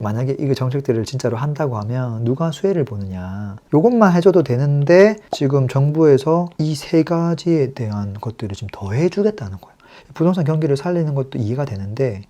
만약에 이거 정책들을 진짜로 한다고 하면 누가 수혜를 보느냐. 요것만 해줘도 되는데 지금 정부에서 이 세 가지에 대한 것들을 지금 더 해주겠다는 거예요. 부동산 경기를 살리는 것도 이해가 되는데,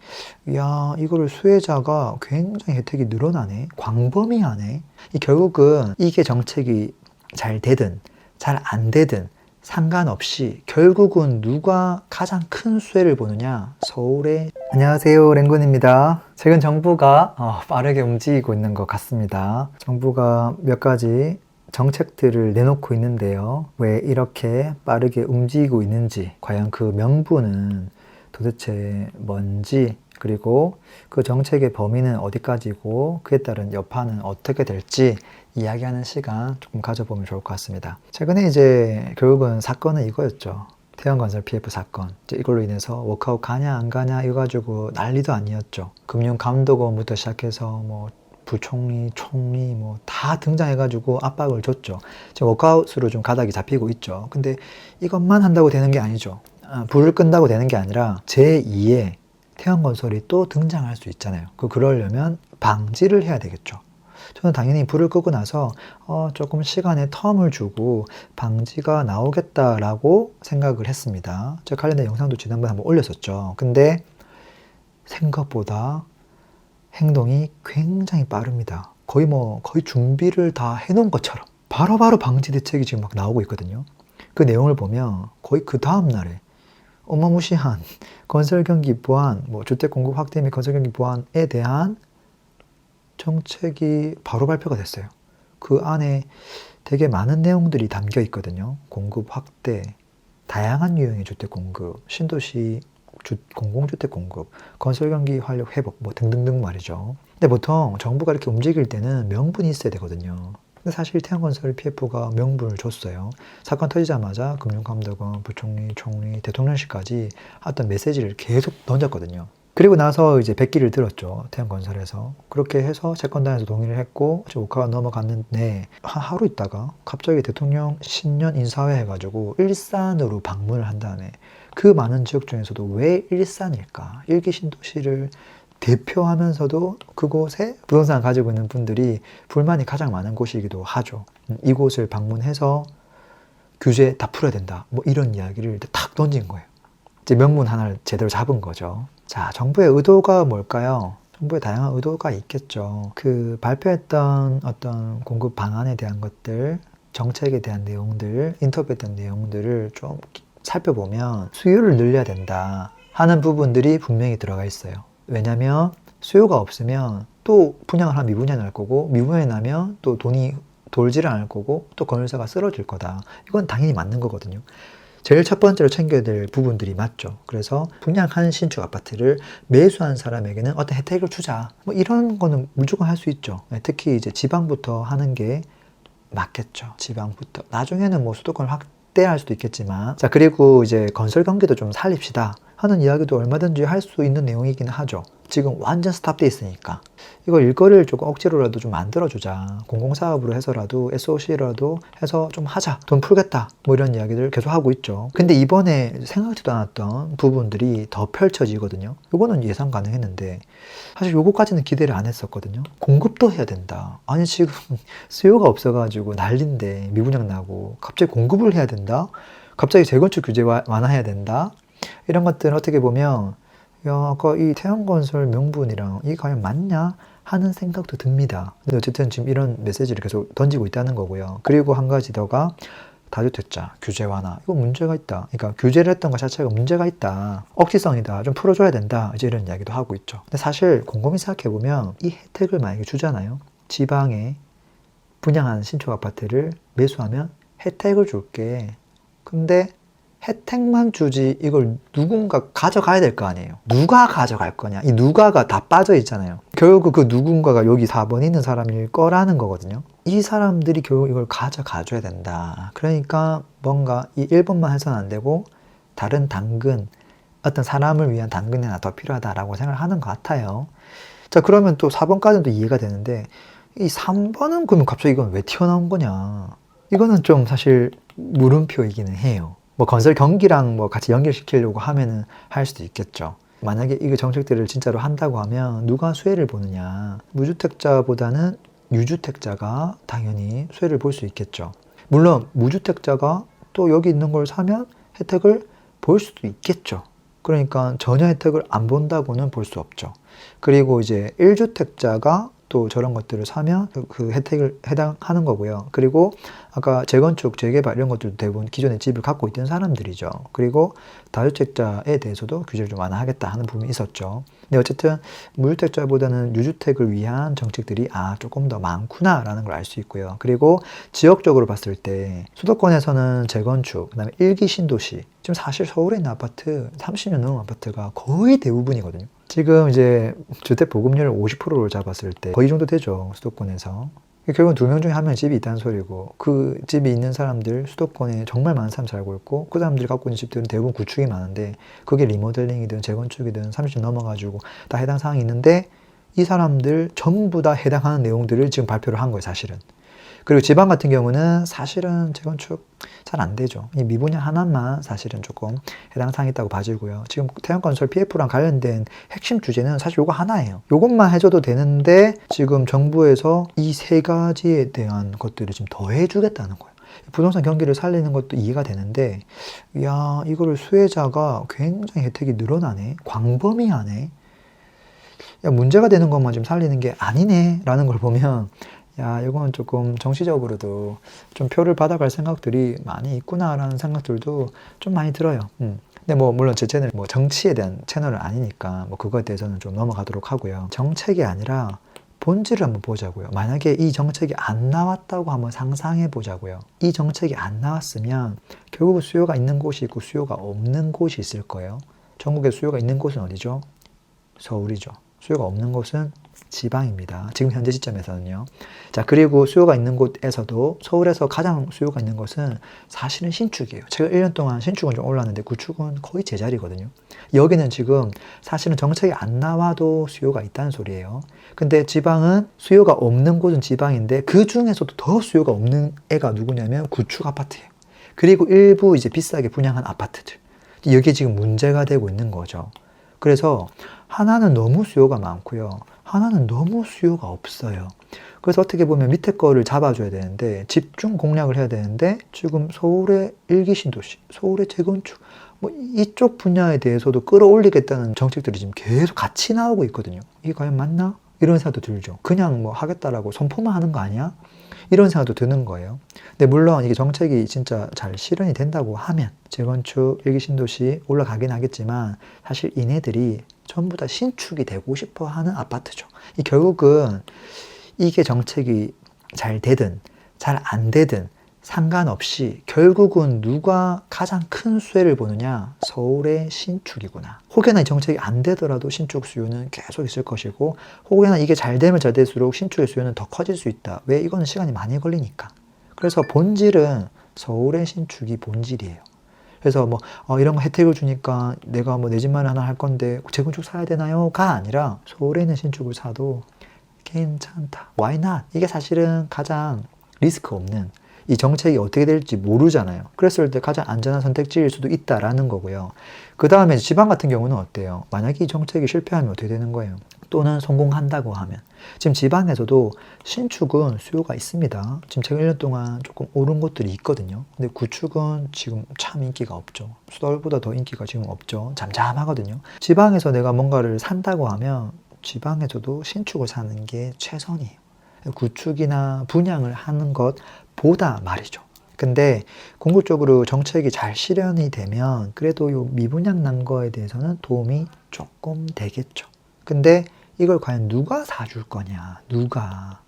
야, 이거를 수혜자가 굉장히 혜택이 늘어나네. 광범위하네. 결국은 이게 정책이 잘 되든 잘 안 되든 상관없이 결국은 누가 가장 큰 수혜를 보느냐? 서울의. 안녕하세요, 랭군입니다. 최근 정부가 빠르게 움직이고 있는 것 같습니다. 정부가 몇 가지 정책들을 내놓고 있는데요. 왜 이렇게 빠르게 움직이고 있는지, 과연 그 명분은 도대체 뭔지, 그리고 그 정책의 범위는 어디까지고 그에 따른 여파는 어떻게 될지 이야기하는 시간 조금 가져보면 좋을 것 같습니다. 최근에 이제 결국은 사건은 이거였죠. 태양건설 PF 사건. 이걸로 인해서 워크아웃 가냐 안 가냐 이거 가지고 난리도 아니었죠. 금융감독원부터 시작해서 뭐 부총리, 총리 뭐 다 등장해가지고 압박을 줬죠. 지금 워크아웃으로 좀 가닥이 잡히고 있죠. 근데 이것만 한다고 되는 게 아니죠. 불을 끈다고 되는 게 아니라 제2의 태양건설이 또 등장할 수 있잖아요. 그러려면 방지를 해야 되겠죠. 저는 당연히 불을 끄고 나서 조금 시간의 텀을 주고 방지가 나오겠다라고 생각을 했습니다. 제가 관련된 영상도 지난번에 한번 올렸었죠. 근데 생각보다 행동이 굉장히 빠릅니다. 거의 준비를 다 해놓은 것처럼 바로바로 방지 대책이 지금 막 나오고 있거든요. 그 내용을 보면 거의 그 다음 날에 어마무시한 건설 경기 보완, 주택 공급 확대 및 건설 경기 보완에 대한 정책이 바로 발표가 됐어요. 그 안에 되게 많은 내용들이 담겨 있거든요. 공급 확대, 다양한 유형의 주택 공급, 신도시 공공주택 공급, 건설 경기 활력 회복 등등등 말이죠. 근데 보통 정부가 이렇게 움직일 때는 명분이 있어야 되거든요. 근데 사실 태양건설 PF가 명분을 줬어요. 사건 터지자마자 금융감독원, 부총리, 총리, 대통령실까지 어떤 메시지를 계속 던졌거든요. 그리고 나서 이제 백기를 들었죠. 태양건설에서. 그렇게 해서 채권단에서 동의를 했고 오카가 넘어갔는데 하루 있다가 갑자기 대통령 신년 인사회 해가지고 일산으로 방문을 한 다음에 그 많은 지역 중에서도 왜 일산일까? 일기 신도시를 대표하면서도 그곳에 부동산을 가지고 있는 분들이 불만이 가장 많은 곳이기도 하죠. 이곳을 방문해서 규제 다 풀어야 된다. 이런 이야기를 탁 던진 거예요. 이제 명분 하나를 제대로 잡은 거죠. 자, 정부의 의도가 뭘까요? 정부의 다양한 의도가 있겠죠. 발표했던 어떤 공급 방안에 대한 것들, 정책에 대한 내용들, 인터뷰했던 내용들을 좀 살펴보면 수요를 늘려야 된다 하는 부분들이 분명히 들어가 있어요. 왜냐면 수요가 없으면 또 분양을 하면 미분양이 날 거고 미분양이 나면 또 돈이 돌지를 않을 거고 또 건설사가 쓰러질 거다. 이건 당연히 맞는 거거든요. 제일 첫 번째로 챙겨야 될 부분들이 맞죠. 그래서 분양한 신축 아파트를 매수한 사람에게는 어떤 혜택을 주자. 이런 거는 무조건 할 수 있죠. 특히 이제 지방부터 하는 게 맞겠죠. 지방부터. 나중에는 수도권을 확대할 수도 있겠지만. 자, 그리고 이제 건설 경기도 좀 살립시다 하는 이야기도 얼마든지 할 수 있는 내용이긴 하죠. 지금 완전 스탑돼 있으니까 이거 일거리를 조금 억지로라도 좀 만들어주자. 공공사업으로 해서라도 SOC라도 해서 좀 하자. 돈 풀겠다. 이런 이야기들 계속 하고 있죠. 근데 이번에 생각지도 않았던 부분들이 더 펼쳐지거든요. 요거는 예상 가능했는데 사실 요거까지는 기대를 안 했었거든요. 공급도 해야 된다. 아니 지금 수요가 없어가지고 난린데 미분양 나고 갑자기 공급을 해야 된다. 갑자기 재건축 규제 완화해야 된다. 이런 것들은 어떻게 보면 아까 이 태양건설 명분이랑 이게 과연 맞냐 하는 생각도 듭니다. 근데 어쨌든 지금 이런 메시지를 계속 던지고 있다는 거고요. 그리고 한 가지 더가 다주택자 규제 완화. 이거 문제가 있다. 그러니까 규제를 했던 것 자체가 문제가 있다. 억지성이다. 좀 풀어줘야 된다. 이제 이런 이야기도 하고 있죠. 근데 사실 곰곰이 생각해보면 이 혜택을 만약에 주잖아요. 지방에 분양한 신축 아파트를 매수하면 혜택을 줄게. 근데 혜택만 주지 이걸 누군가 가져가야 될 거 아니에요. 누가 가져갈 거냐. 이 누가가 다 빠져 있잖아요. 결국 그 누군가가 여기 4번에 있는 사람일 거라는 거거든요. 이 사람들이 결국 이걸 가져가줘야 된다. 그러니까 뭔가 이 1번만 해서는 안 되고 다른 당근, 어떤 사람을 위한 당근이 하나 더 필요하다라고 생각을 하는 것 같아요. 자, 그러면 또 4번까지는 또 이해가 되는데 이 3번은 그러면 갑자기 이건 왜 튀어나온 거냐. 이거는 좀 사실 물음표이기는 해요. 건설 경기랑 같이 연결시키려고 하면은 할 수도 있겠죠. 만약에 이 정책들을 진짜로 한다고 하면 누가 수혜를 보느냐. 무주택자보다는 유주택자가 당연히 수혜를 볼 수 있겠죠. 물론 무주택자가 또 여기 있는 걸 사면 혜택을 볼 수도 있겠죠. 그러니까 전혀 혜택을 안 본다고는 볼 수 없죠. 그리고 이제 1주택자가 또 저런 것들을 사면 그 혜택을 해당하는 거고요. 그리고 아까 재건축, 재개발 이런 것들도 대부분 기존에 집을 갖고 있던 사람들이죠. 그리고 다주택자에 대해서도 규제를 좀 완화하겠다 하는 부분이 있었죠. 근데 어쨌든 무주택자보다는 유주택을 위한 정책들이 조금 더 많구나라는 걸 알 수 있고요. 그리고 지역적으로 봤을 때 수도권에서는 재건축, 그다음에 일기 신도시, 지금 사실 서울에 있는 아파트 30년 넘은 아파트가 거의 대부분이거든요. 지금 이제 주택 보급률 50%를 잡았을 때 거의 정도 되죠, 수도권에서. 결국은 2명 중에 1명 집이 있다는 소리고, 그 집이 있는 사람들, 수도권에 정말 많은 사람 살고 있고, 그 사람들이 갖고 있는 집들은 대부분 구축이 많은데, 그게 리모델링이든 재건축이든 30년 넘어가지고 다 해당 사항이 있는데, 이 사람들 전부 다 해당하는 내용들을 지금 발표를 한 거예요, 사실은. 그리고 지방 같은 경우는 사실은 재건축 잘 안 되죠. 이 미분양 하나만 사실은 조금 해당 사항이 있다고 봐지고요. 지금 태양건설 PF랑 관련된 핵심 주제는 사실 요거 하나예요. 요것만 해줘도 되는데 지금 정부에서 이 3가지에 대한 것들을 지금 더해주겠다는 거예요. 부동산 경기를 살리는 것도 이해가 되는데, 야, 이거를 수혜자가 굉장히 혜택이 늘어나네, 광범위하네, 야, 문제가 되는 것만 좀 살리는 게 아니네 라는 걸 보면, 야, 이건 조금 정치적으로도 좀 표를 받아갈 생각들이 많이 있구나라는 생각들도 좀 많이 들어요. 근데 물론 제 채널 정치에 대한 채널은 아니니까 그거에 대해서는 좀 넘어가도록 하고요. 정책이 아니라 본질을 한번 보자고요. 만약에 이 정책이 안 나왔다고 한번 상상해 보자고요. 이 정책이 안 나왔으면 결국 수요가 있는 곳이 있고 수요가 없는 곳이 있을 거예요. 전국에 수요가 있는 곳은 어디죠? 서울이죠. 수요가 없는 곳은 지방입니다. 지금 현재 시점에서는요. 자, 그리고 수요가 있는 곳에서도 서울에서 가장 수요가 있는 것은 사실은 신축이에요. 제가 1년 동안 신축은 좀 올랐는데 구축은 거의 제자리거든요. 여기는 지금 사실은 정책이 안 나와도 수요가 있다는 소리예요. 근데 지방은 수요가 없는 곳은 지방인데 그 중에서도 더 수요가 없는 애가 누구냐면 구축 아파트예요. 그리고 일부 이제 비싸게 분양한 아파트들. 여기 지금 문제가 되고 있는 거죠. 그래서 하나는 너무 수요가 많고요. 하나는 너무 수요가 없어요. 그래서 어떻게 보면 밑에 거를 잡아줘야 되는데, 집중 공략을 해야 되는데, 지금 서울의 일기 신도시, 서울의 재건축, 이쪽 분야에 대해서도 끌어올리겠다는 정책들이 지금 계속 같이 나오고 있거든요. 이게 과연 맞나? 이런 생각도 들죠. 그냥 하겠다라고 선포만 하는 거 아니야? 이런 생각도 드는 거예요. 근데 물론 이게 정책이 진짜 잘 실현이 된다고 하면 재건축, 일기 신도시 올라가긴 하겠지만, 사실 이네들이 전부 다 신축이 되고 싶어 하는 아파트죠. 결국은 이게 정책이 잘 되든 잘 안 되든 상관없이 결국은 누가 가장 큰 수혜를 보느냐? 서울의 신축이구나. 혹여나 이 정책이 안 되더라도 신축 수요는 계속 있을 것이고, 혹여나 이게 잘 되면 잘 될수록 신축의 수요는 더 커질 수 있다. 왜? 이거는 시간이 많이 걸리니까. 그래서 본질은 서울의 신축이 본질이에요. 그래서 이런 거 혜택을 주니까 내가 내 집만 하나 할 건데 재건축 사야 되나요? 가 아니라 서울에 있는 신축을 사도 괜찮다. Why not? 이게 사실은 가장 리스크 없는, 이 정책이 어떻게 될지 모르잖아요. 그랬을 때 가장 안전한 선택지일 수도 있다라는 거고요. 그 다음에 지방 같은 경우는 어때요? 만약에 이 정책이 실패하면 어떻게 되는 거예요? 또는 성공한다고 하면. 지금 지방에서도 신축은 수요가 있습니다. 지금 제가 1년 동안 조금 오른 곳들이 있거든요. 근데 구축은 지금 참 인기가 없죠. 서울보다 더 인기가 지금 없죠. 잠잠하거든요. 지방에서 내가 뭔가를 산다고 하면 지방에서도 신축을 사는 게 최선이에요. 구축이나 분양을 하는 것보다 말이죠. 근데 궁극적으로 정책이 잘 실현이 되면 그래도 요 미분양 난 거에 대해서는 도움이 조금 되겠죠. 근데 이걸 과연 누가 사줄 거냐? 누가?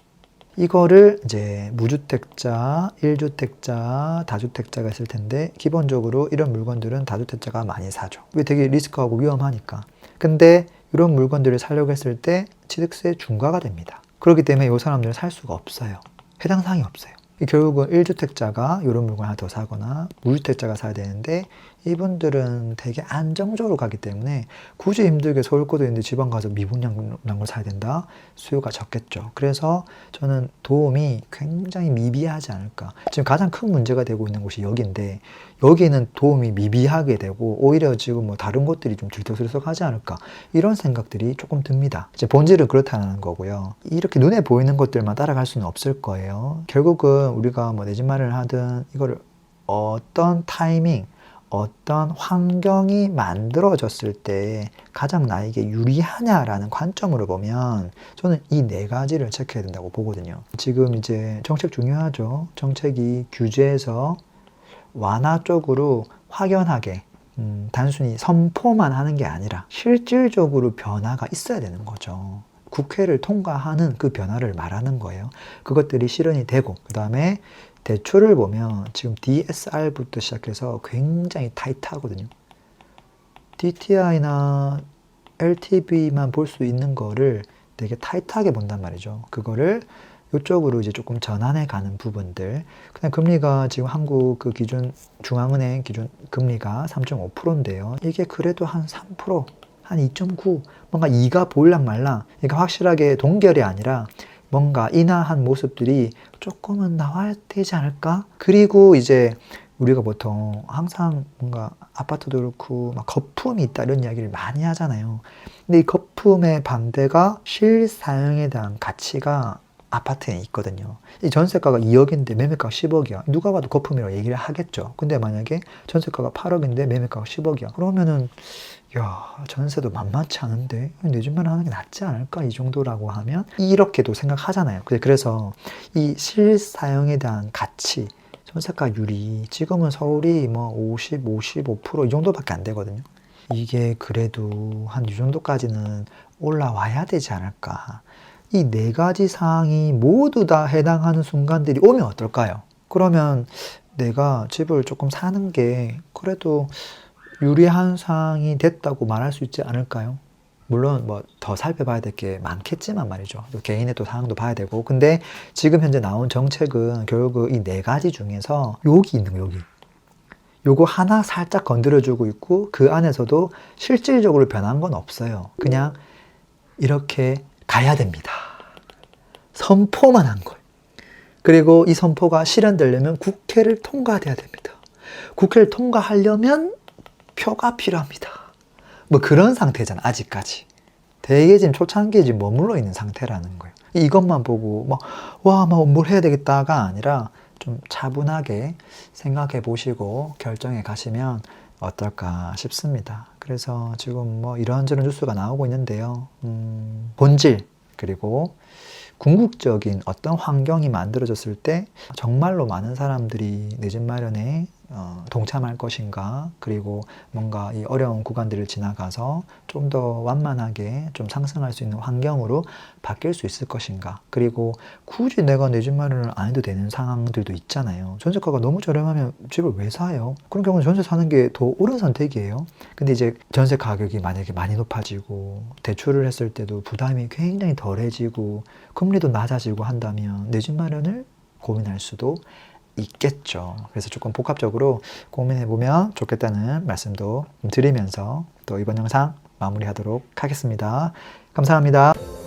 이거를 이제 무주택자, 1주택자, 다주택자가 있을 텐데, 기본적으로 이런 물건들은 다주택자가 많이 사죠. 왜? 되게 리스크하고 위험하니까. 근데 이런 물건들을 사려고 했을 때 취득세 중과가 됩니다. 그렇기 때문에 이 사람들은 살 수가 없어요. 해당 사항이 없어요. 결국은 1주택자가 이런 물건 하나 더 사거나 무주택자가 사야 되는데, 이분들은 되게 안정적으로 가기 때문에 굳이 힘들게 서울 거도 있는데 지방 가서 미분양 난 걸 사야 된다? 수요가 적겠죠. 그래서 저는 도움이 굉장히 미비하지 않을까. 지금 가장 큰 문제가 되고 있는 곳이 여기인데, 여기는 도움이 미비하게 되고 오히려 지금 뭐 다른 곳들이 좀 들썩들썩하지 않을까 이런 생각들이 조금 듭니다. 이제 본질은 그렇다는 거고요. 이렇게 눈에 보이는 것들만 따라갈 수는 없을 거예요. 결국은 우리가 뭐 내 집 마련을 하든 이거를 어떤 타이밍, 어떤 환경이 만들어졌을 때 가장 나에게 유리하냐라는 관점으로 보면 저는 이 네 가지를 체크해야 된다고 보거든요. 지금 이제 정책 중요하죠. 정책이 규제에서 완화 쪽으로 확연하게 단순히 선포만 하는 게 아니라 실질적으로 변화가 있어야 되는 거죠. 국회를 통과하는 그 변화를 말하는 거예요. 그것들이 실현이 되고 그 다음에 대출을 보면 지금 DSR부터 시작해서 굉장히 타이트하거든요. DTI나 LTV만 볼 수 있는 거를 되게 타이트하게 본단 말이죠. 그거를 이쪽으로 이제 조금 전환해 가는 부분들. 그냥 금리가 지금 한국 그 기준 중앙은행 기준 금리가 3.5%인데요. 이게 그래도 한 3%, 한 2.9, 뭔가 2가 보일랑 말랑. 그러니까 확실하게 동결이 아니라 뭔가 인하한 모습들이 조금은 나와야 되지 않을까? 그리고 이제 우리가 보통 항상 뭔가 아파트도 그렇고 막 거품이 있다 이런 이야기를 많이 하잖아요. 근데 이 거품의 반대가 실사용에 대한 가치가 아파트에 있거든요. 이 전세가가 2억인데 매매가가 10억이야. 누가 봐도 거품이라고 얘기를 하겠죠. 근데 만약에 전세가가 8억인데 매매가가 10억이야. 그러면은 야, 전세도 만만치 않은데 내 집만 하는 게 낫지 않을까? 이 정도라고 하면 이렇게도 생각하잖아요. 그래서 이 실사용에 대한 가치, 전세가율이 지금은 서울이 뭐 50, 55% 이 정도밖에 안 되거든요. 이게 그래도 한 이 정도까지는 올라와야 되지 않을까? 이 네 가지 사항이 모두 다 해당하는 순간들이 오면 어떨까요? 그러면 내가 집을 조금 사는 게 그래도 유리한 상황이 됐다고 말할 수 있지 않을까요? 물론 뭐 더 살펴봐야 될 게 많겠지만 말이죠. 또 개인의 또 상황도 봐야 되고. 근데 지금 현재 나온 정책은 결국 이 네 가지 중에서 여기 있는 거, 여기. 요거 하나 살짝 건드려주고 있고 그 안에서도 실질적으로 변한 건 없어요. 그냥 이렇게 가야 됩니다. 선포만 한 거예요. 그리고 이 선포가 실현되려면 국회를 통과돼야 됩니다. 국회를 통과하려면 표가 필요합니다. 뭐 그런 상태잖아, 아직까지. 되게 지금 초창기에 지금 머물러 있는 상태라는 거예요. 이것만 보고 뭘 해야 되겠다가 아니라 좀 차분하게 생각해 보시고 결정해 가시면 어떨까 싶습니다. 그래서 지금 뭐 이런저런 뉴스가 나오고 있는데요. 본질, 그리고 궁극적인 어떤 환경이 만들어졌을 때 정말로 많은 사람들이 내 집 마련에 동참할 것인가, 그리고 뭔가 이 어려운 구간들을 지나가서 좀 더 완만하게 좀 상승할 수 있는 환경으로 바뀔 수 있을 것인가, 그리고 굳이 내가 내 집 마련을 안 해도 되는 상황들도 있잖아요. 전세가가 너무 저렴하면 집을 왜 사요? 그런 경우는 전세 사는 게 더 옳은 선택이에요. 근데 이제 전세 가격이 만약에 많이 높아지고 대출을 했을 때도 부담이 굉장히 덜해지고 금리도 낮아지고 한다면 내 집 마련을 고민할 수도 있겠죠. 그래서 조금 복합적으로 고민해보면 좋겠다는 말씀도 드리면서 또 이번 영상 마무리하도록 하겠습니다. 감사합니다.